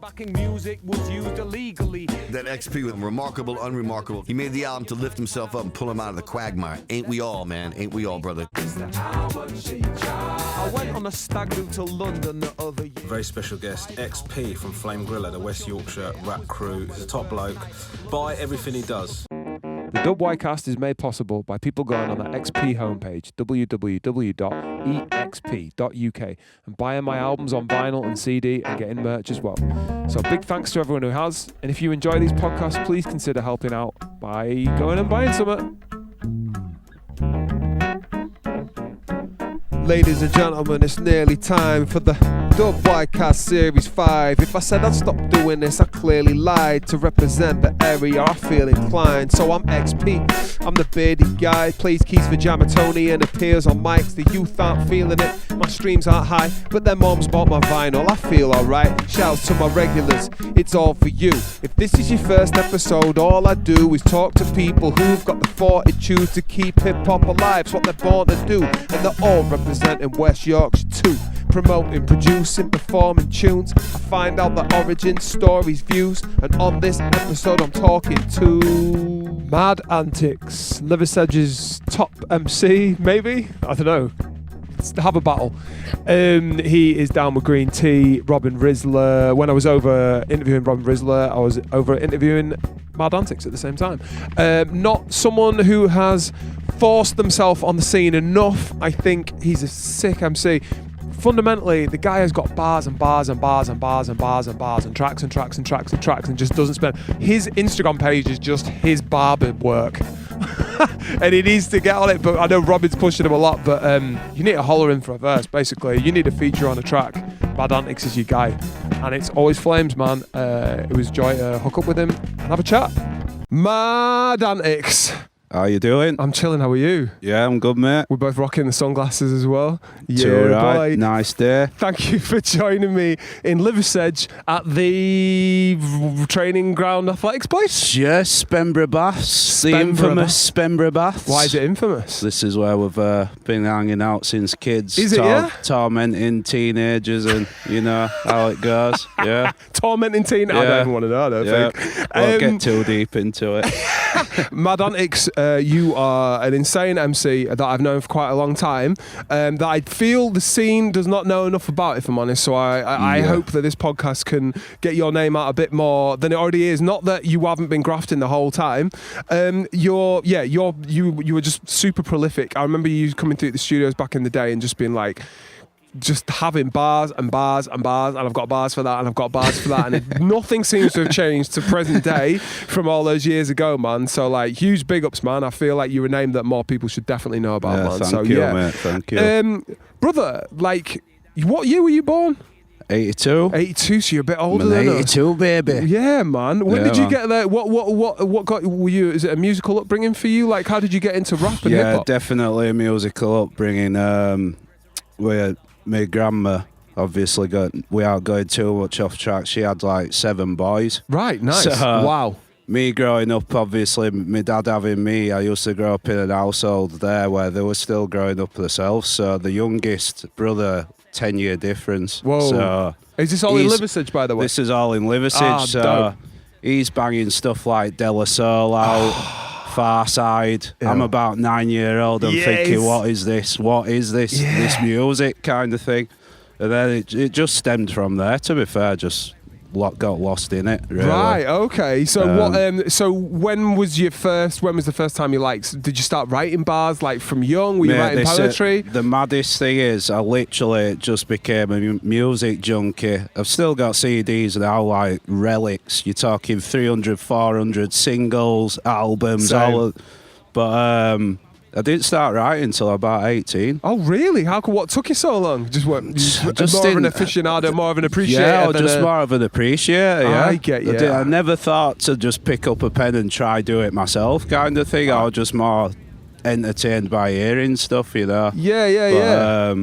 backing music was used illegally. That XP was remarkable, unremarkable. He made the album to lift himself up and pull him out of the quagmire. Ain't we all, man? Ain't we all, brother? I went on a stag do to London the other year. Very special guest, XP from Flame Griller, the West Yorkshire rap crew. He's a top bloke. Buy everything he does. The WYcast is made possible by people going on the XP homepage, www.exp.uk, and buying my albums on vinyl and CD and getting merch as well. So big thanks to everyone who has. And if you enjoy these podcasts, please consider helping out by going and buying some. Ladies and gentlemen, it's nearly time for the WYcast Series 5. If I said I'd stop doing this, I clearly lied. To represent the area, I feel inclined. So I'm XP, I'm the bearded guy. Plays keys for Jamatoni and appears on mics. The youth aren't feeling it, my streams aren't high, but their moms bought my vinyl, I feel alright. Shouts to my regulars, it's all for you. If this is your first episode, all I do is talk to people who've got the fortitude to keep hip-hop alive. It's what they're born to do, and they're all representing West Yorkshire too. Promoting, producing, performing tunes. I find out the origins, stories, views, and on this episode I'm talking to Mad Antiks, Liversedge's top MC, maybe? I don't know. Let's have a battle. He is down with Green Tea, Robin Rizla. When I was over interviewing Robin Rizla, I was over interviewing Mad Antiks at the same time. Not someone who has forced themselves on the scene enough. I think he's a sick MC. Fundamentally, the guy has got bars and bars and bars and bars and bars and bars and tracks and tracks and tracks and tracks and just doesn't spend. His Instagram page is just his barber work. And he needs to get on it, but I know Robin's pushing him a lot, but you need to holler in for a verse, basically. You need a feature on a track. Mad Antiks is your guy. And it's always flames, man. It was joy to hook up with him and have a chat. Mad Antiks. How you doing? I'm chilling, how are you? Yeah, I'm good, mate. We're both rocking the sunglasses as well. It's all right. Boy. Nice day. Thank you for joining me in Liversedge at the training ground athletics place. Yes, Spenborough Baths. The infamous Spenborough Baths. Why is it infamous? This is where we've been hanging out since kids. Is it, yeah? Tormenting teenagers and you know how it goes. Yeah. Tormenting teenagers? I don't even want to know, I don't think. Won't get too deep into it. Mad Antiks, you are an insane MC that I've known for quite a long time, that I feel the scene does not know enough about, if I'm honest. So I hope that this podcast can get your name out a bit more than it already is. Not that you haven't been grafting the whole time. You were just super prolific. I remember you coming through the studios back in the day and just being like, just having bars and bars and bars, and I've got bars for that, and I've got bars for that, and nothing seems to have changed to present day from all those years ago, man. So like, huge big ups, man. I feel like you're a name that more people should definitely know about, man. Thank you, mate. Thank you. Brother, like, what year were you born? 82. 82, so you're a bit older than us. 82, baby. Yeah, man. When did you get there? What got were you? Is it a musical upbringing for you? Like, how did you get into rap and hip hop? Yeah, definitely a musical upbringing. Where my grandma obviously without going too much off track, she had like 7 boys. Right, nice. So, wow. Me growing up, obviously, my dad having me, I used to grow up in an household there where they were still growing up themselves. So the youngest brother, 10-year difference. Whoa. So is this all in Liversedge, by the way? This is all in Liversedge. So he's banging stuff like De La Soul out. Far Side. Yeah. I'm about 9-year-old. I'm thinking, what is this? What is this? Yeah. This music kind of thing. And then it just stemmed from there. To be fair, just got lost in it. Really. Right. Okay. So So when was the first time you did you start writing bars like from young? Were you writing poetry? The maddest thing is, I literally just became a music junkie. I've still got CDs now, like relics. You're talking 300, 400 singles, albums, but I didn't start writing until about 18. Oh, really? What took you so long? Just more of an aficionado, more of an appreciator? Yeah, just more of an appreciator, yeah. I get you. I never thought to just pick up a pen and try do it myself kind of thing. I was just more entertained by hearing stuff, you know. Yeah.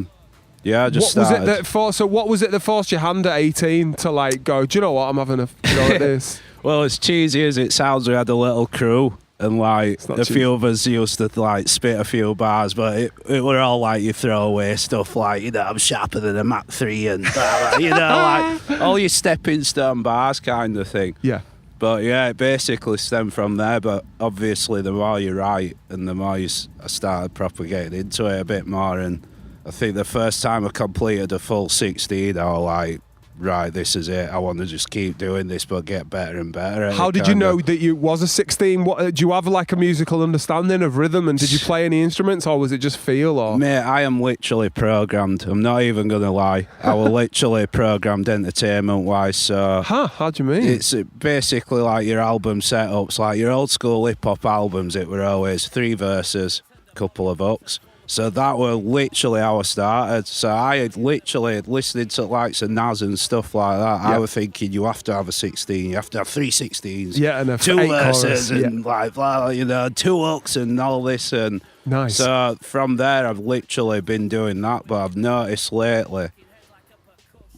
I just started. What was it that forced your hand at 18 to like go, do you know what, I'm having a go at this? Well, as cheesy as it sounds, we had a little crew. and like a few of us used to like spit a few bars, but it were all like you throw away stuff like, you know, I'm sharper than a Mach 3 and blah, blah, you know, like all your stepping stone bars kind of thing. Yeah. But yeah, it basically stemmed from there. But obviously, the more you write and the more I started propagating into it a bit more. And I think the first time I completed a full 16, I was like, right, this is it. I want to just keep doing this, but get better and better at How it, did you know that you was a 16? What do you have like a musical understanding of rhythm? And did you play any instruments, or was it just feel? Or mate, I am literally programmed. I'm not even gonna lie. I was literally programmed entertainment-wise. So, how do you mean? It's basically like your album setups, like your old school hip hop albums. It were always 3 verses, couple of hooks. So that were literally how I started. So I had literally listening to likes of Nas and stuff like that. I was thinking you have to have a 16, you have to have 3 16s, and 2 verses chorus, and like blah, you know, 2 hooks and all this. And nice. So from there I've literally been doing that, but I've noticed lately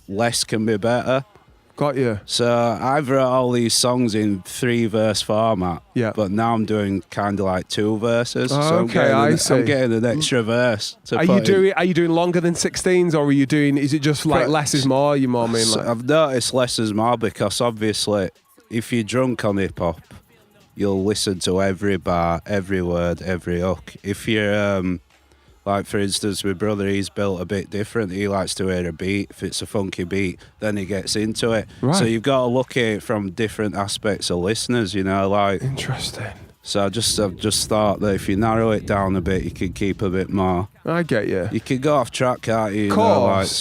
less can be better. Got you. So I've wrote all these songs in 3 verse format, but now I'm doing kind of like 2 verses. Oh, so I'm getting an extra verse. Are you doing longer than 16s, or are you doing? Is it just like less is more? You more mean like? I've noticed less is more because obviously, if you're drunk on hip hop, you'll listen to every bar, every word, every hook. If you're like, for instance, my brother, he's built a bit different. He likes to hear a beat. If it's a funky beat, then he gets into it. Right. So you've got to look at it from different aspects of listeners, you know, like... Interesting. So I've just thought that if you narrow it down a bit, you can keep a bit more. I get you. You can go off track, can't you? Of course.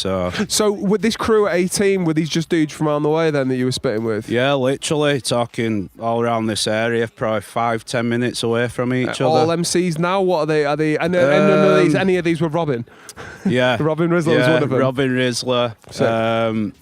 So with this crew at 18, were these just dudes from around the way then that you were spitting with? Yeah, literally talking all around this area, probably 5-10 minutes away from each other. All MCs now? What are they? And any of these were Robin? Yeah. Robin Rizla was one of them. Robin Rizla.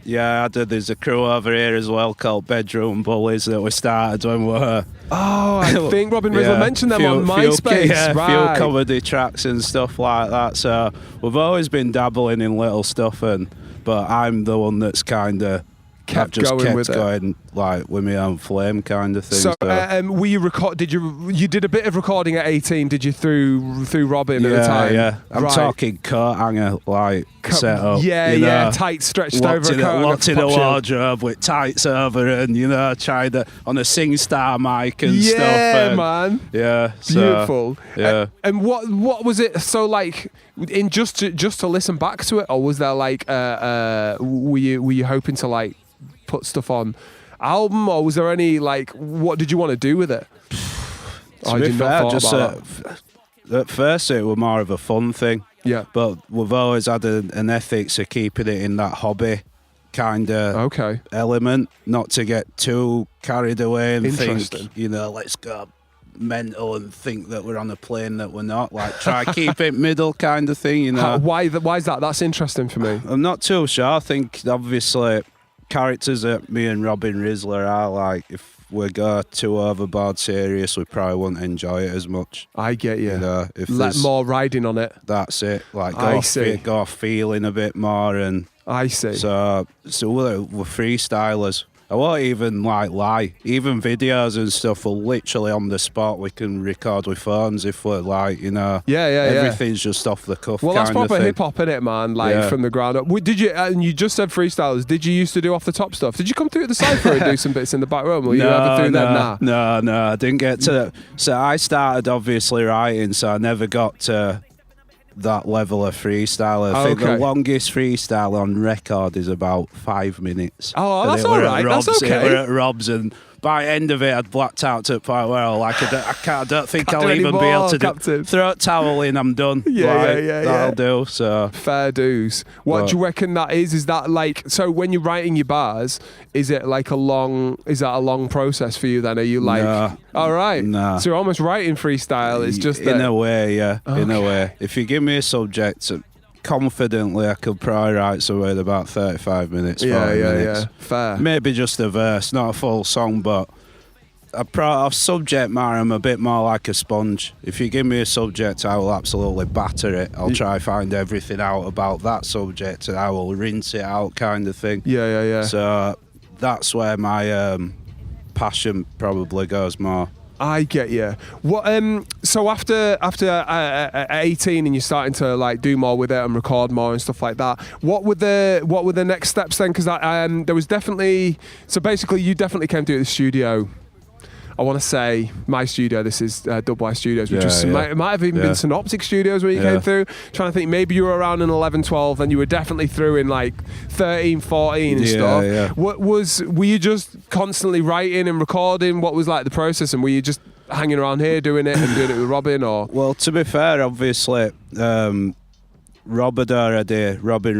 Yeah, there's a crew over here as well called Bedroom Bullies that we started when we were... Oh, I think Robin Rizla mentioned them on MySpace. Right. A few comedy tracks and stuff like that. So we've always been dabbling in little stuff, but I'm the one that's kind of kept going like with my own flame kind of thing. So were you you did a bit of recording at 18, did you, through Robin at the time? Yeah, I'm talking coat hanger like set up. Yeah, tight stretched over a coat. Locked in a wardrobe with tights over and, you know, tried on a SingStar mic and stuff. Yeah, man. Yeah. Beautiful. Yeah. And what was it, so like, in just to listen back to it, or was there like, were you hoping to like put stuff on album, or was there any like, what did you want to do with it? To be fair, just at first it was more of a fun thing. Yeah. But we've always had an ethics of keeping it in that hobby kind of element, not to get too carried away and think, you know, let's go mental and think that we're on a plane that we're not. Like, try keep it middle kind of thing, you know. Why is that? That's interesting for me. I'm not too sure. I think obviously characters that me and Robin Rizla are, like, if we go too overboard serious, we probably won't enjoy it as much. I get you. You know, if let more riding on it. That's it. Like, go off feeling a bit more. And I see. So we're freestylers. I won't even like lie. Even videos and stuff are literally on the spot. We can record with phones if we're like, you know. Yeah. Everything's just off the cuff. Well, that's proper hip hop, innit, man? Like from the ground up. Did you? And you just said freestylers. Did you used to do off the top stuff? Did you come through the cypher and do some bits in the back room? Or you ever through them? No, I didn't get to that. So I started obviously writing, so I never got to that level of freestyle. I think the longest freestyle on record is about 5 minutes. Oh, that's all right. That's okay. We're at Rob's, and by the end of it, I'd blacked out to the point where I don't think I'll even be able to throw a towel in. I'm done. That'll do. So fair dues. What do you reckon that is? Is that like, so when you're writing your bars, is that a long process for you then? Are you like, all right, so you're almost writing freestyle? It's just in a way, in a way. If you give me a subject, confidently I could probably write somewhere in about 35 minutes, 40 minutes. Fair. Maybe just a verse, not a full song, but off subject matter, I'm a bit more like a sponge. If you give me a subject, I will absolutely batter it. I'll try find everything out about that subject and I will rinse it out kind of thing. Yeah. So that's where my passion probably goes more. I get you. What? So after 18 and you're starting to like do more with it and record more and stuff like that. What were the next steps then? Because there was definitely. So basically, you definitely came to the studio. I want to say my studio. This is WY Studios, which it might have even been Synoptic Studios when you came through. Trying to think, maybe you were around in 11, 12, and you were definitely through in like 13, 14 and stuff. Yeah. Were you just constantly writing and recording? What was like the process, and were you just hanging around here doing it and doing it with Robin, or? Well, to be fair, obviously, Robin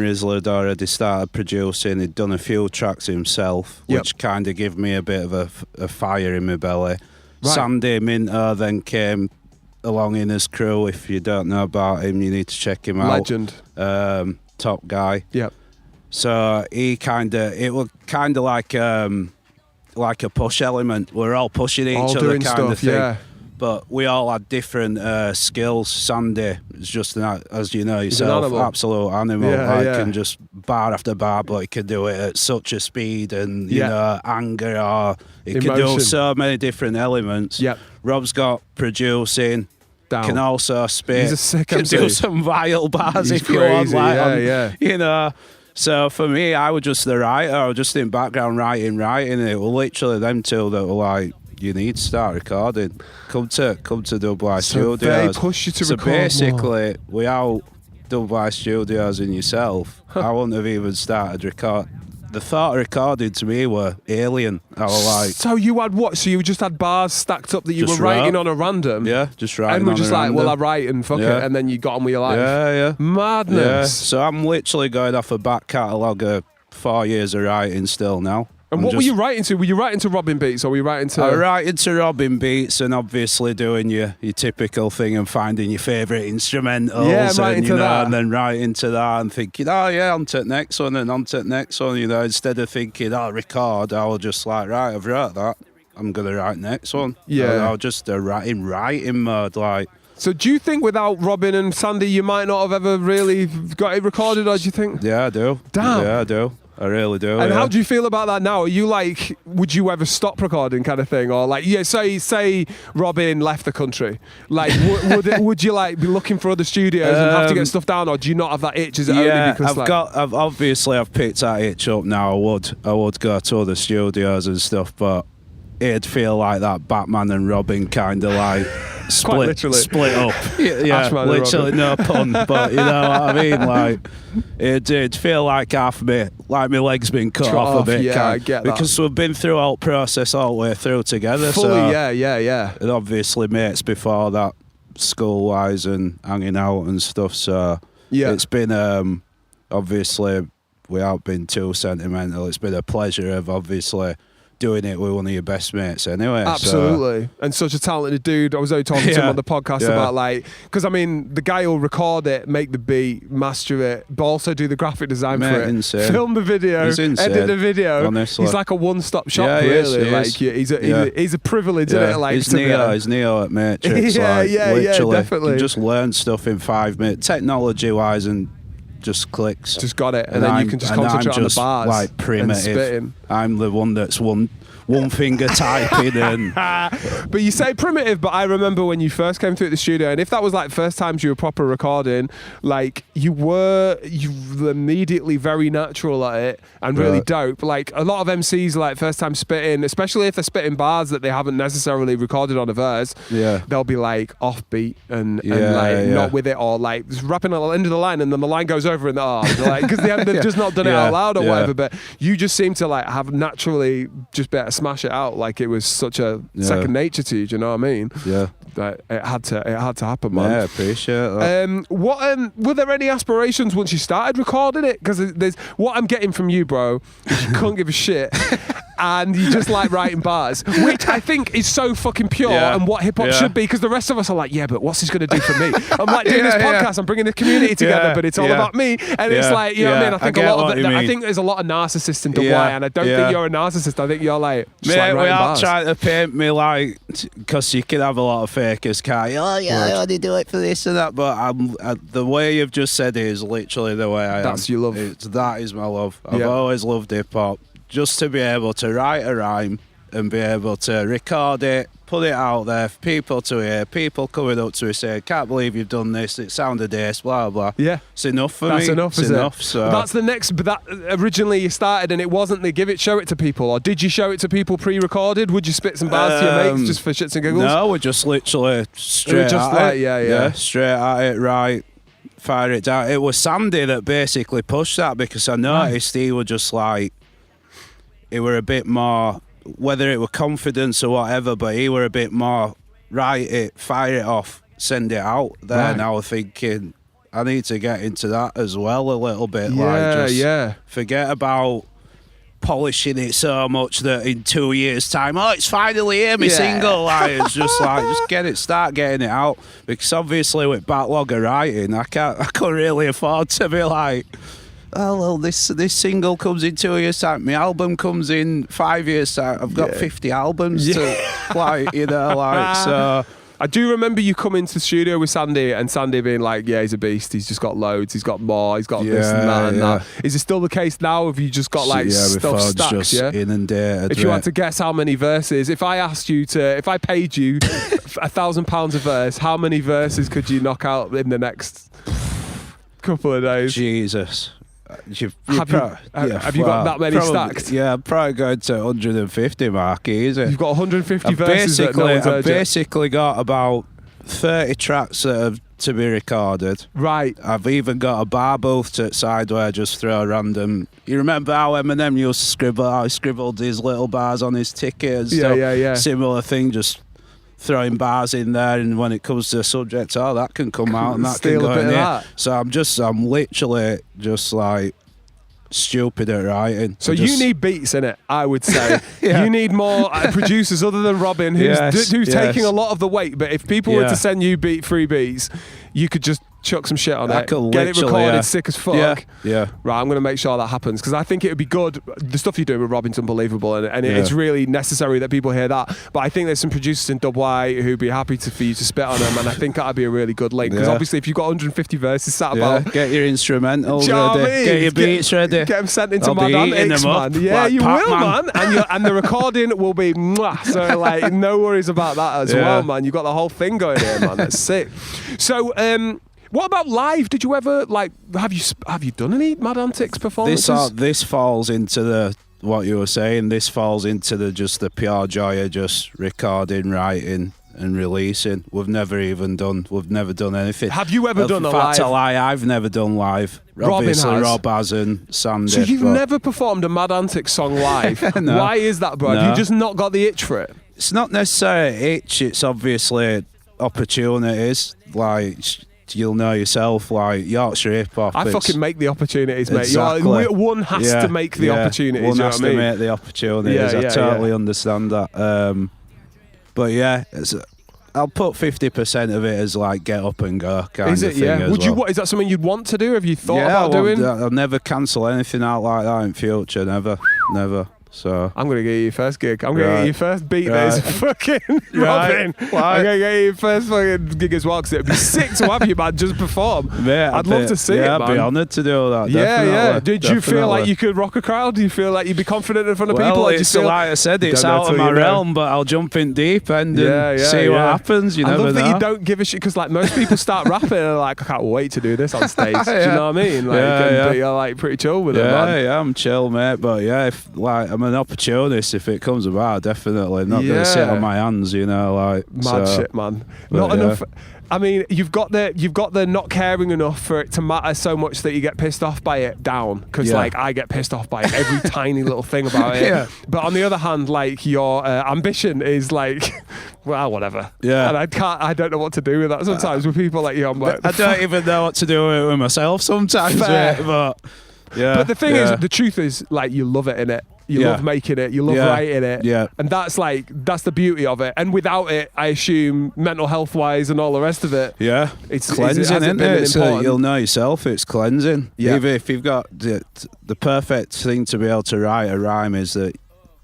Rizla had already started producing. He'd done a few tracks himself, which kind of gave me a bit of a fire in my belly. Right. Sandy Minto then came along in his crew. If you don't know about him, you need to check him out. Legend. Top guy. Yep. So it was kind of like a push element. We're all pushing each other kind of thing. Yeah. But we all had different skills. Sandy is just, as you know yourself, absolute animal. Can just bar after bar, but he can do it at such a speed and, you know, anger, or he can do so many different elements. Yep. Rob's got producing, can also spit, He's a sick can MC. do some vile bars He's if you want. crazy, You know. So for me, I was just the writer. I was just in background writing. It was literally them two that were like, you need to start recording. Come to WY Studios. They push you to record more. Basically, without WY Studios and yourself, I wouldn't have even started record. The thought of recording to me were alien. I was like, so you had what? So you just had bars stacked up that you were writing on a random? Yeah, just writing. And we're just like, random. well, I write and fuck it, and then you got on with your life. Yeah. Madness. Yeah. So I'm literally going off a back catalogue of 4 years of writing still now. And what were you writing to? Were you writing to Robin beats, or were you writing to? I writing to Robin beats, and obviously doing your typical thing and finding your favourite instrumentals. Yeah, writing to that. And then writing to that and thinking, oh yeah, on to the next one and on to the next one. You know, instead of thinking, oh, record, I was just like, right, I've wrote that. I'm gonna write next one. Yeah. I was just writing mode, like. So do you think without Robin and Sandy, you might not have ever really got it recorded, or do you think? Yeah, I do. Damn. Yeah, I do. I really do. And how do you feel about that now? Are you like, would you ever stop recording kind of thing? Or like, say Robin left the country. Like, would you like be looking for other studios and have to get stuff down? Or do you not have that itch? Is it only because I've picked that itch up now. I would go to other studios and stuff, but it'd feel like that Batman and Robin kind of like split up. Yeah, literally no pun, but you know what I mean. Like it'd feel like half of me, like my legs been cut off a bit. Yeah, I get that. Because we've been through all process all the way through together. Fully, so yeah. And obviously mates before that, school wise and hanging out and stuff. So it's been obviously, without being too sentimental, it's been a pleasure of obviously doing it with one of your best mates anyway. Absolutely. And such a talented dude. I was only talking to him on the podcast about like, because I mean, the guy will record it, make the beat, master it, but also do the graphic design for it. Insane. Film the video, edit the video. Honestly. He's like a one-stop shop, really. He's a privilege, isn't it? Like, he's Neo at Matrix. Literally, definitely. You just learn stuff in 5 minutes, technology-wise, and just clicks. Just got it, and then you can just concentrate on the bars. Like primitive. And I'm the one that's one finger typing and. But you say primitive, but I remember when you first came through the studio, and if that was like first times you were proper recording, like you were immediately very natural at it and really dope. Like a lot of MCs like first time spitting, especially if they're spitting bars that they haven't necessarily recorded on a verse. Yeah, they'll be like offbeat and not with it, or like just rapping at the end of the line, and then the line goes over and like because they've just not done it out loud or whatever. But you just seem to like have naturally just be able to smash it out like it was such a second nature to you. Do you know what I mean? Yeah. Like it had to happen, man. Yeah, I appreciate that. Were there any aspirations once you started recording it? Because there's what I'm getting from you, bro, is you couldn't give a shit. And you just like writing bars, which I think is so fucking pure and what hip hop should be. Because the rest of us are like, yeah, but what's this going to do for me? I'm like doing this podcast, I'm bringing the community together, but it's all about me. And it's like, you know what I mean? I think a lot of it. I think there's a lot of narcissists in WY, and I don't think you're a narcissist. I think you're like, just like writing bars. Trying to paint me like, because you can have a lot of fakers, can't you? Oh yeah, I only do it for this and that. But the way you've just said it is literally the way I am. That's your love. That is my love. I've always loved hip hop. Just to be able to write a rhyme and be able to record it, put it out there for people to hear, people coming up to me saying, can't believe you've done this, it sounded ace, blah, blah. Yeah. It's enough for That's me. enough, it's is enough, it? so. That's the next, but that originally you started and it wasn't the show it to people, or did you show it to people pre-recorded? Would you spit some bars to your mates just for shits and giggles? No, we're just literally straight just at like, it. yeah. Straight at it, right. Fire it down. It was Sandy that basically pushed that, because I noticed he was just like, he were a bit more, whether it were confidence or whatever, but he were a bit more, fire it off, send it out there. Right. And I was thinking, I need to get into that as well a little bit. Forget about polishing it so much that in 2 years' time, it's finally here, my single. It's just like, start getting it out, because obviously with backlog of writing, I couldn't really afford to be like, oh well, this single comes in 2 years' time, my album comes in 5 years' time. I've got 50 albums to so. I do remember you coming to the studio with Sandy, and Sandy being like, yeah, he's a beast, he's just got loads, he's got more, he's got this and that and that. Is it still the case now? Have you just got like stuff stacked? Just inundated. If you had to guess how many verses, if I paid you £1,000 a verse, how many verses could you knock out in the next couple of days? Jesus. Have you got that many stacked? Yeah, I'm probably going to 150 mark, easy. You've got 150 verses that no one's heard I've basically got about 30 tracks that have to be recorded. Right. I've even got a bar booth to the side where I just throw random. You remember how Eminem used to scribble? How he scribbled these little bars on his ticket and stuff? Yeah. Similar thing, just throwing bars in there, and when it comes to the subject, that can come out and that can go in here. So I'm literally just like stupid at writing. So you need beats in it, I would say. You need more producers other than Robin, who's taking a lot of the weight. But if people were to send you free beats, you could just chuck some shit on it, get it recorded sick as fuck. Yeah. Right, I'm going to make sure that happens, because I think it would be good. The stuff you're doing with Robin's unbelievable, and it's really necessary that people hear that. But I think there's some producers in WY who'd be happy for you to spit on them, and I think that'd be a really good link, because obviously if you've got 150 verses sat about, get your instrumentals ready, get your beats ready, get them sent into Mad Antiks, man. Yeah, you will, man. And the recording will be mwah. So like, no worries about that as well, man. You've got the whole thing going here, man. That's sick. So what about live? Did you ever have you done any Mad Antiks performances? This falls into what you were saying. This falls into the pure joy of just recording, writing, and releasing. We've never done anything. Have you ever done a live? In fact, I've never done live. Obviously, Rob has and Sandy. So you've never performed a Mad Antiks song live? No. Why is that, bro? Have you just not got the itch for it? It's not necessarily itch. It's obviously opportunities. Like, you'll know yourself, like Yorkshire hip hop. I fucking make the opportunities, mate. Exactly. One has to make the opportunities. One has to make the opportunities. I totally understand that. But yeah, I'll put 50% of it as like get up and go kind is it, of thing. Yeah. Is that something you'd want to do? Have you thought about doing? I'll never cancel anything out like that in future. Never. So I'm gonna get you your first gig. I'm gonna get you your first beat. There's fucking Robin. I'm gonna get you your first fucking gig as well, because it'd be sick to have you, man, just perform. Mate, I'd love to see it, man. I'd be honoured to do that. Yeah. Did you feel like you could rock a crowd? Do you feel like you'd be confident in front of people? Or It's like I said, it's out of my realm, but I'll jump in deep end and see what happens. You never know. I love that you don't give a shit, because like most people start rapping and they're like, I can't wait to do this on stage. Do you know what I mean? But you're like pretty chill with it, man. Yeah, I'm chill, mate. But yeah, if like I'm an opportunist, if it comes about, definitely not going to sit on my hands, mad shit, man. Not enough. I mean, you've got the not caring enough for it to matter so much that you get pissed off by it down, because like I get pissed off by every tiny little thing about it. But on the other hand, like your ambition is like, well, whatever. And I don't know what to do with that sometimes with people like you. I'm like, I don't even know what to do with myself sometimes. But the thing is, the truth is, like, you love it, innit? You love making it, you love writing it, and that's the beauty of it. And without it, I assume mental health wise and all the rest of it, it's cleansing, isn't it? You'll know yourself. It's cleansing. Even if you've got the perfect thing to be able to write a rhyme is that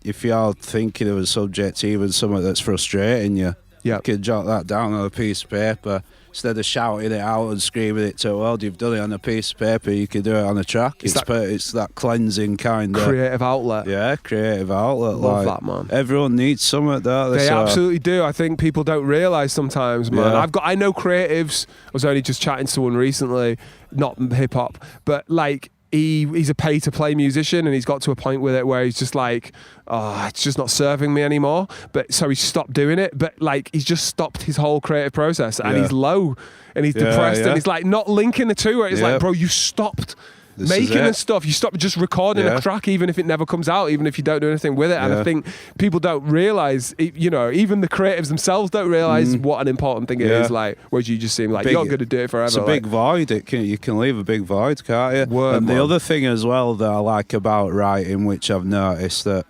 if you're thinking of a subject, even something that's frustrating you, you can jot that down on a piece of paper. instead of shouting it out and screaming it to the world, you've done it on a piece of paper, you can do it on a track. It's that cleansing kind of creative outlet. Yeah, creative outlet. Love that, man. Everyone needs something, don't they? They absolutely do. I think people don't realise sometimes, man. Yeah. I know creatives. I was only just chatting to someone recently, not hip hop, but like he's a pay to play musician, and he's got to a point with it where he's just like, oh, it's just not serving me anymore. But so he stopped doing it. But like he's just stopped his whole creative process, and he's low and he's depressed, and he's like not linking the two. Where it's like, bro, you stopped making and stuff. You stop just recording a track, even if it never comes out, even if you don't do anything with it. And I think people don't realise, you know, even the creatives themselves don't realise what an important thing it is. Like, whereas you just seem like you're going to do it forever. It's a big void. You can leave a big void, can't you? And the other thing as well that I like about writing, which I've noticed that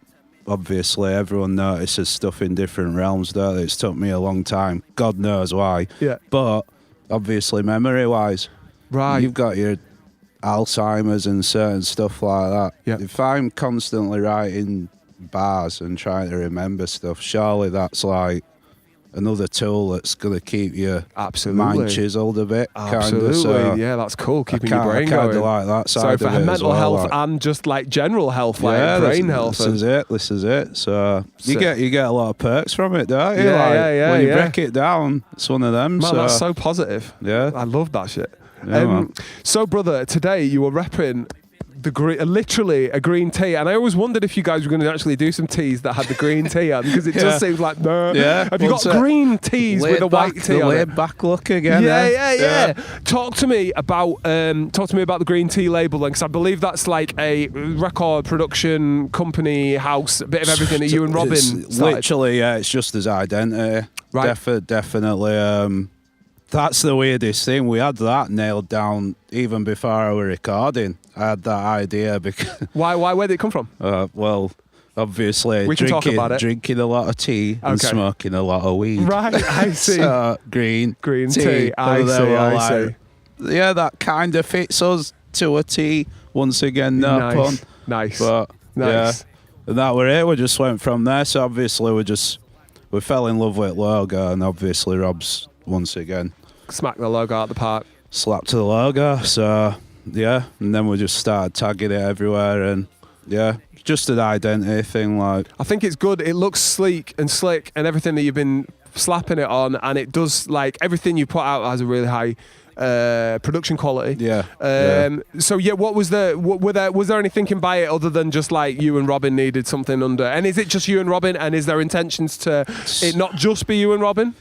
obviously everyone notices stuff in different realms, don't they? It's took me a long time. God knows why. Yeah. But obviously memory-wise, you've got your Alzheimer's and certain stuff like that. Yeah. If I'm constantly writing bars and trying to remember stuff, surely that's like another tool that's going to keep your mind chiseled a bit. Absolutely. So yeah, that's cool. Keeping your brain going. I like that side so of for it mental as well, health and just like general health, like brain health. This is it. So you get a lot of perks from it, don't you? Yeah, when you break it down, it's one of them. Man, that's so positive. Yeah. I love that shit. Yeah, so, brother, today you were repping literally a green tea, and I always wondered if you guys were going to actually do some teas that had the green tea on, because it just seems like have you got green teas with a white tea on it? Laid back look again. Yeah. Talk to me about the green tea label, then, because I believe that's like a record production company house, a bit of everything that you and Robin started. Literally, it's just his identity. Right. Definitely. That's the weirdest thing. We had that nailed down even before I was recording. I had that idea because why? Where did it come from? Well, obviously, drinking a lot of tea and smoking a lot of weed. Right, I see. So, green tea. I see. Yeah, that kind of fits us to a T. Once again, no pun. Nice. But nice. Yeah, and that were it. We just went from there. So obviously, we fell in love with logo, and obviously, Rob's once again smacked the logo out the park. Slapped to the logo. So yeah, and then we just started tagging it everywhere, and just an identity thing. Like, I think it's good. It looks sleek and slick, and everything that you've been slapping it on, and it does, like, everything you put out has a really high production quality. So what was was there any thinking by it other than just like you and Robin needed something under? And is it just you and Robin? And is there intentions to it not just be you and Robin?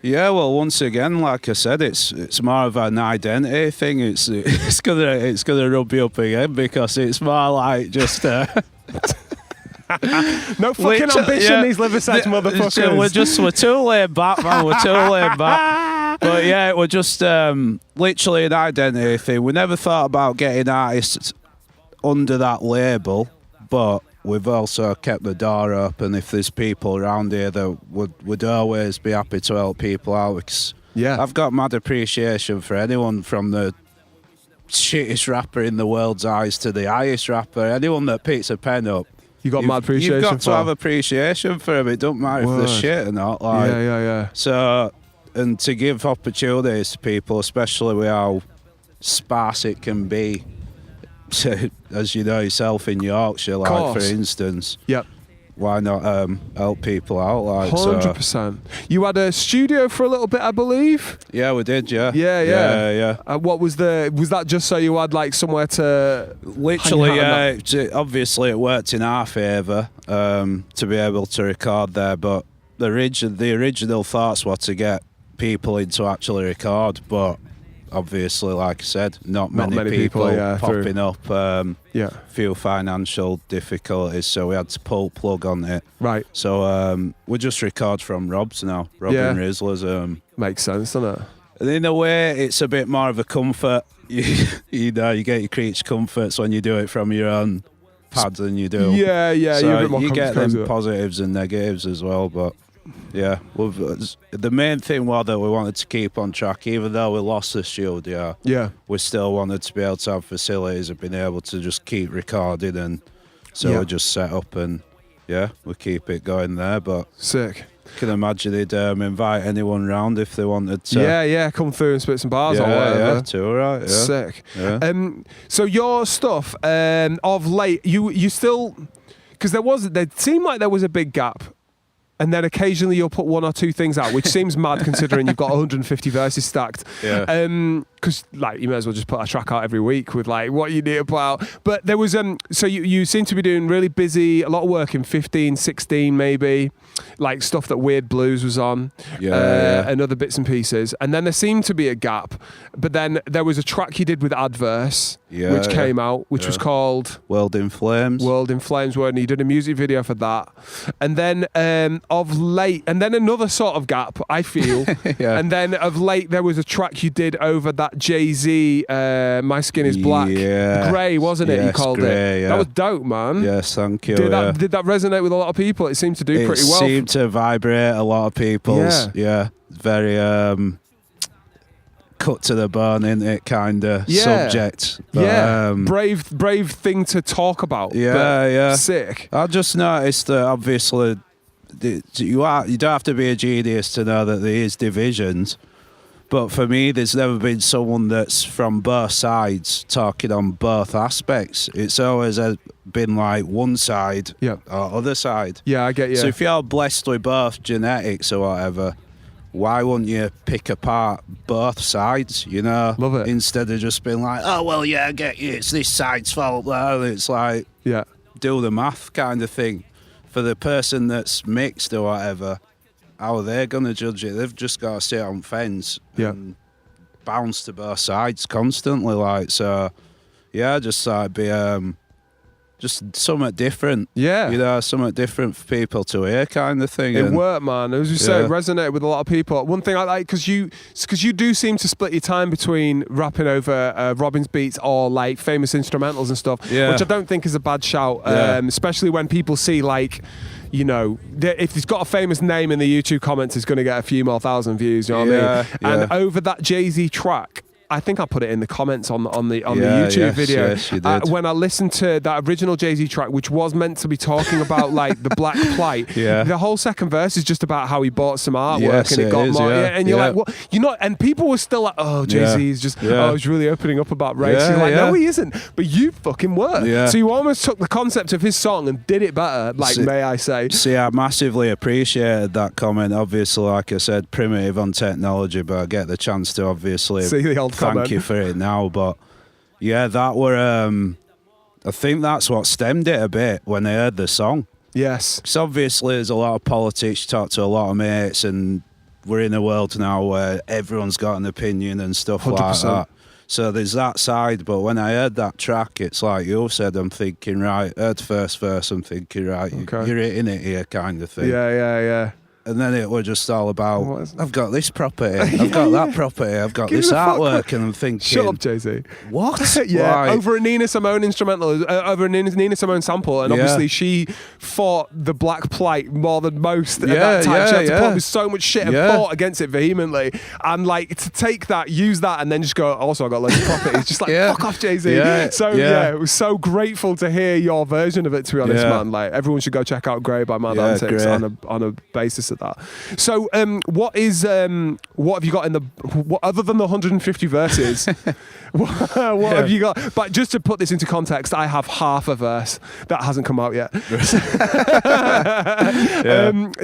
Yeah, well, once again, like I said, it's more of an identity thing. It's gonna rub you up again, because it's more like just no fucking ambition, these Liversedge motherfuckers. We're too laid back, man. We're too laid back. But yeah, we're just literally an identity thing. We never thought about getting artists under that label, but we've also kept the door open if there's people around here that would always be happy to help people out. Because I've got mad appreciation for anyone, from the shittest rapper in the world's eyes to the highest rapper. Anyone that picks a pen up, mad appreciation. You've got to have appreciation for them. It don't matter if they're shit or not. Like, yeah. So, and to give opportunities to people, especially with how sparse it can be. As you know yourself in Yorkshire, like, for instance, why not help people out? Like, 100%. You had a studio for a little bit, I believe. Yeah, we did. Yeah. What was that just so you had like somewhere to? Literally, obviously, it worked in our favour to be able to record there. But the original thoughts were to get people in to actually record, but obviously, like I said, not many people popping up. Few financial difficulties, so we had to pull plug on it. Right. So we just record from Rob's now. Rob and Rizla's. Makes sense, doesn't it? And in a way, it's a bit more of a comfort. You know, you get your creature comforts when you do it from your own pad than you do. Yeah. So you're a bit more you get them positives and negatives as well, but. Yeah, the main thing was that we wanted to keep on track, even though we lost the studio. Yeah, we still wanted to be able to have facilities and being able to just keep recording, and so we just set up and we keep it going there. But sick. can imagine they'd invite anyone round if they wanted to. Yeah, come through and spit some bars or whatever. Yeah, too right. Yeah. Sick. Yeah. So your stuff of late, you still, because there seemed like there was a big gap. And then occasionally you'll put one or two things out, which seems mad considering you've got 150 verses stacked. Yeah. Because like you may as well just put a track out every week with like what you need to put out. But there was so you seem to be doing really busy, a lot of work in 15, 16 maybe, like stuff that Weird Blues was on, and other bits and pieces. And then there seemed to be a gap. But then there was a track you did with Adverse, which came out, which was called World in Flames. World in Flames, and you did a music video for that. And then of late, and then another sort of gap, I feel. And then of late, there was a track you did over that Jay-Z, My Skin is Black. Yeah. Grey, wasn't it? Yes, You called Grey, it. yeah. That was dope, man. Yes, thank you. Did that resonate with a lot of people? It seemed to do pretty well. It seemed to vibrate a lot of people's. Yeah. Very cut to the bone, isn't it? Kind of subject. But, brave thing to talk about. Yeah. Sick. I just noticed that obviously you don't have to be a genius to know that there is divisions. But for me, there's never been someone that's from both sides talking on both aspects. It's always been like one side or other side. Yeah, I get you. So if you're blessed with both genetics or whatever, why wouldn't you pick apart both sides, you know? Love it. Instead of just being like, oh, well, yeah, I get you, it's this side's fault. And it's like, do the math kind of thing. For the person that's mixed or whatever, how are they going to judge it? They've just got to sit on fence and bounce to both sides constantly. Like, so, yeah, just like be just something different. Yeah. You know, something different for people to hear kind of thing. It worked, man. As you say, it resonated with a lot of people. One thing I like, because you do seem to split your time between rapping over Robin's beats or like famous instrumentals and stuff, which I don't think is a bad shout, especially when people see like, you know, if he's got a famous name in the YouTube comments, he's going to get a few more thousand views, you know what I mean? And over that Jay-Z track, I think I put it in the comments on the YouTube video. Yes, you did. When I listened to that original Jay-Z track, which was meant to be talking about like the black plight, the whole second verse is just about how he bought some artwork and it got more. And you're like, what? You're not, and people were still like, oh, Jay-Z is just, he's really opening up about race. You're like, no, he isn't. But you fucking were. So you almost took the concept of his song and did it better. Like, may I say? See, I massively appreciated that comment. Obviously, like I said, primitive on technology, but I get the chance to obviously see the old thank you for it now. But yeah, that were I think that's what stemmed it a bit when I heard the song. Yes, because obviously there's a lot of politics, talk to a lot of mates, and we're in a world now where everyone's got an opinion and stuff 100%. Like that. So there's that side, but when I heard that track, it's like you said, I'm thinking, right, heard the first verse, I'm thinking, right, you're hitting it here kind of thing. Yeah. And then it was just all about, I've got this property, I've got that property, I've got this artwork, and I'm thinking, shut up, Jay-Z. What? Why? Over a Nina Simone instrumental, over a Nina Simone sample, and obviously she fought the black plight more than most at that time. She had to put up with so much shit and fought against it vehemently. And like, to take that, use that, and then just go, also I got loads of property. It's just like, fuck off, Jay-Z. It was so grateful to hear your version of it, to be honest, man. Like, everyone should go check out Grey by Mad Antiks on a basis of that. So what have you got in other than the 150 verses? what have you got? But just to put this into context, I have half a verse that hasn't come out yet.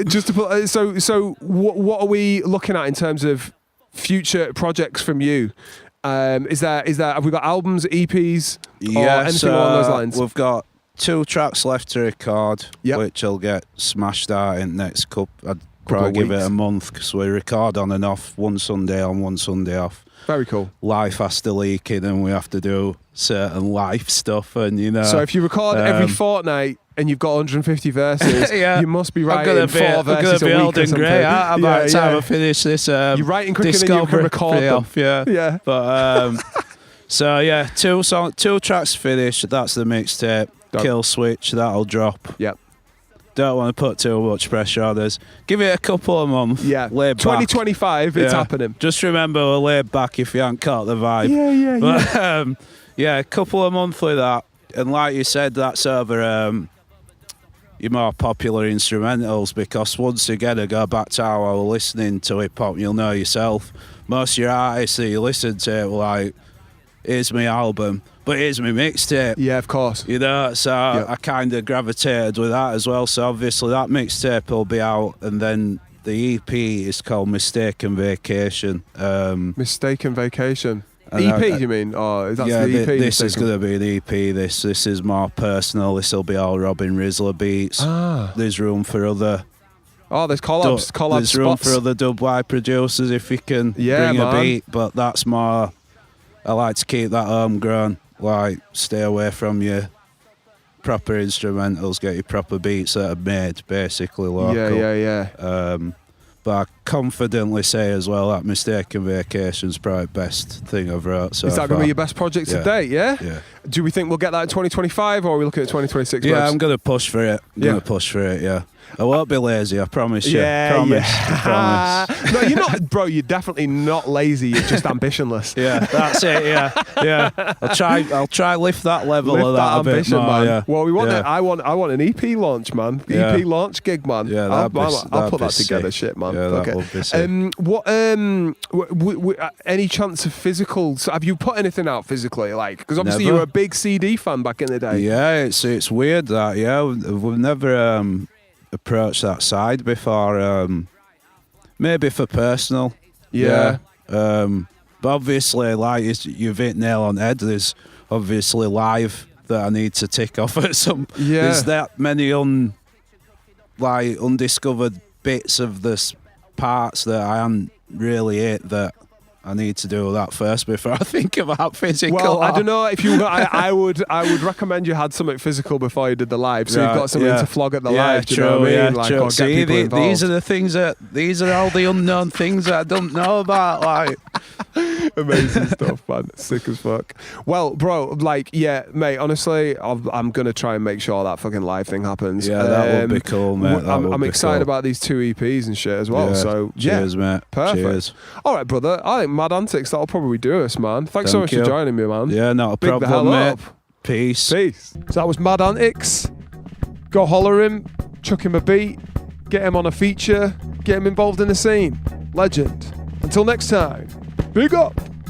Just to put so what are we looking at in terms of future projects from you? Is there have we got albums, EPs, or anything along those lines? We've got 2 tracks left to record, which will get smashed out in the next couple. I'd probably give it a month because we record on and off, one Sunday on, one Sunday off. Very cool. Life has to leak in and we have to do certain life stuff, and you know. So if you record every fortnight and you've got 150 verses, you must be writing 4 verses a week old or and something. grey. By the time I finish this, you're writing quicker than you can record them. Off, But so yeah, 2 tracks finished. That's the mixtape. Kill Switch, that'll drop. Yep. Don't want to put too much pressure on us. Give it a couple of months. Yeah. 2025, it's happening. Just remember, we're laid back if you haven't caught the vibe. But, a couple of months with that. And like you said, that's over your more popular instrumentals, because once again, I go back to how I was listening to hip hop. You'll know yourself. Most of your artists that you listen to were like, here's my album, but here's my mixtape. Yeah, of course. You know, so I kind of gravitated with that as well. So obviously that mixtape will be out, and then the EP is called Mistaken Vacation. Mistaken Vacation. EP, you mean? Or is that the EP? This is going to be the EP. This is more personal. This will be all Robin Rizla beats. There's room for other. Oh, there's collabs. There's room for other WY producers if you can bring a beat, but that's more. I like to keep that homegrown. Like, stay away from your proper instrumentals. Get your proper beats that are made, basically local. Yeah. But I confidently say as well that Mistaken Vacation's probably the best thing I've wrote so far. Is that going to be your best project to date, yeah? Yeah. Do we think we'll get that in 2025, or are we looking at 2026? Yeah, I'm going to push for it. Yeah. I won't be lazy, I promise you. I promise. No, you're not, bro. You're definitely not lazy. You're just ambitionless. Yeah, that's it. Yeah. I'll try lift that level of that ambition, a bit more, man. Yeah. Well, we want it. I want an EP launch, man. EP launch gig, man. Yeah, I'll put that together, shit, man. Yeah, that would be sick. Any chance of physical? So have you put anything out physically? Like, because obviously Never. you were a big CD fan back in the day. Yeah, it's weird that. Yeah, we've never approached that side before. Maybe for personal. Yeah. But obviously, like you've hit nail on the head. There's obviously live that I need to tick off at some. Yeah. There's that many undiscovered bits of this parts that I haven't really hit that I need to do that first before I think about physical. Well, I don't know if you. I would recommend you had something physical before you did the live, so you've got something to flog at the live. Do you know what I mean? Like, or See, get people involved. these are the things these are all the unknown things that I don't know about. Like, amazing stuff, man. Sick as fuck. Well, bro, like, yeah, mate. Honestly, I'm gonna try and make sure that fucking live thing happens. Yeah, that would be cool, mate. I'm excited about these 2 EPs and shit as well. So, cheers, mate. Perfect. Cheers. All right, brother. I think Mad Antiks, that'll probably do us, man. Thanks so much for joining me, man. Yeah, not a Big problem, the hell mate. up. Peace. So that was Mad Antiks. Go holler him, chuck him a beat, get him on a feature, get him involved in the scene. Legend. Until next time, big up.